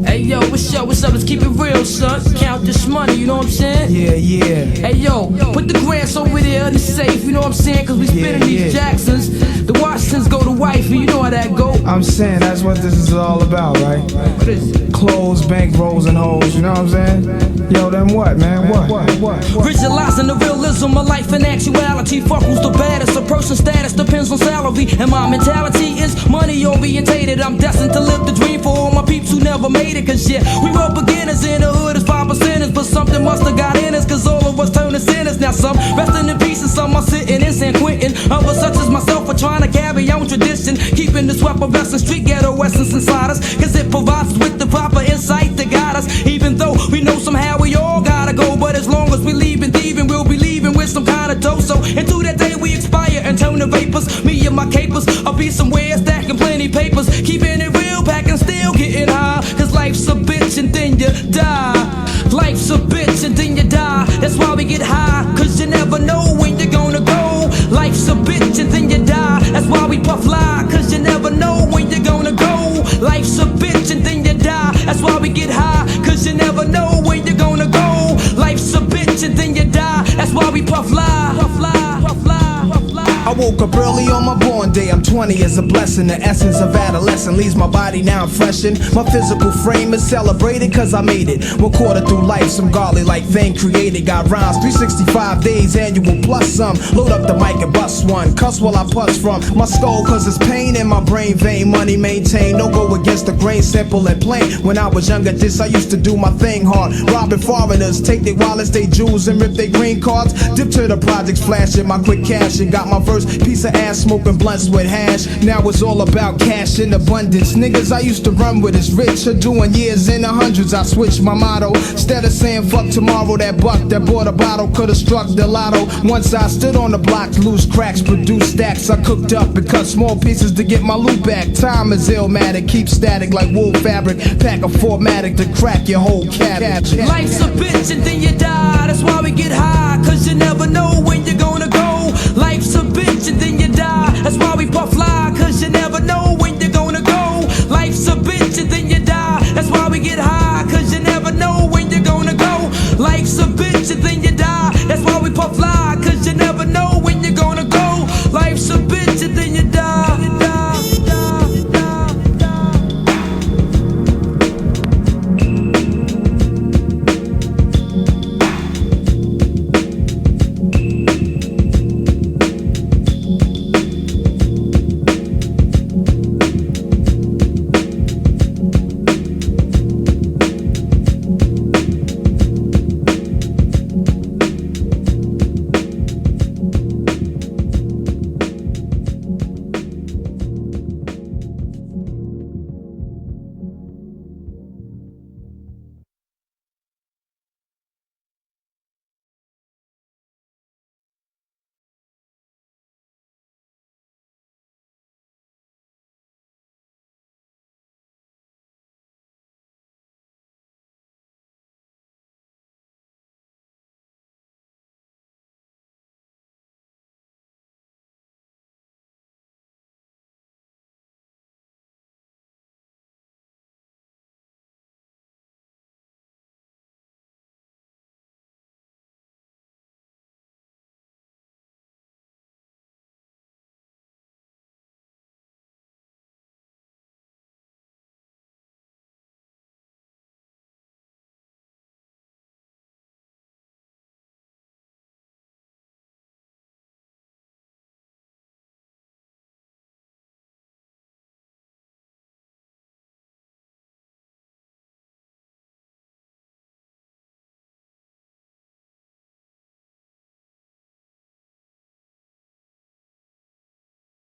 Hey yo, what's up, let's keep it real, son. Count this money, you know what I'm saying? Yeah, yeah. Hey yo, put the grants over there in the safe, you know what I'm saying? Cause we spinning these Jacksons. The Washingtons go to wifey, you know how that go. I'm saying that's what this is all about, right? What is it? Clothes, bank rolls, and hoes, you know what I'm saying? Yo, then what, man? What? Visualizing the realism of life and actuality. Fuck who's the baddest, a person's status depends on salary. And my mentality is money orientated. I'm destined to live the dream for all my peeps who never made it. Cause yeah, we were beginners in the hood as 5%ers, but something must have got in us, cause all of us turn to sinners. Now some resting in peace and some are sitting in San Quentin. Others such as myself are trying to carry on tradition, keeping the sweat of and street ghetto essence inside us, cause it provides us with the proper insight to guide us. Even though we know somehow we all gotta go, but as long as we leaving thieving, we'll be leaving with some kind of dough. So into that day we expire and turn to vapors. Me and my capers, I'll be somewhere stacking plenty papers, keeping it real, packing still getting high. Cause life's a bitch and then you die. Life's a bitch and then you die. That's why we get high, cause you never know when you're gonna go. Life's a bitch and then you die. That's why we puff fly, cause you never know when you're gonna go. Life's a bitch and then you die. That's why we get high, cause you never know when you're gonna go. Life's a bitch and then you die. That's why we puff fly, puff fly, puff fly, puff fly. I woke up early on my born day. I'm 20 is a blessing. The essence of adolescence leaves my body now freshened. My physical frame is celebrated cause I made it. 1/4 through life, some godly like thing created. Got rhymes, 365 days annual plus some. Load up the mic and bust one. Cuss while I puss from my skull cause it's pain in my brain vein. Money maintained, don't go against the grain, simple and plain. When I was younger, this I used to do my thing hard. Robbing foreigners, take their wallets, they jewels, and rip their green cards. Dip to the projects, flashing my quick cash and got my first piece of ass, smoking blunts with hash. Now it's all about cash in abundance. Niggas I used to run with is rich, are doing years in the hundreds. I switched my motto. Instead of saying fuck tomorrow, that buck that bought a bottle could've struck the lotto. Once I stood on the block, loose cracks, produced stacks. I cooked up and cut small pieces to get my loot back. Time is illmatic, keep static like wool fabric. Pack a formatic to crack your whole cabbage. Life's a bitch and then you die. That's why we get high, cause you never know when you're gonna go. Life's a bitch and then you die. That's why we puff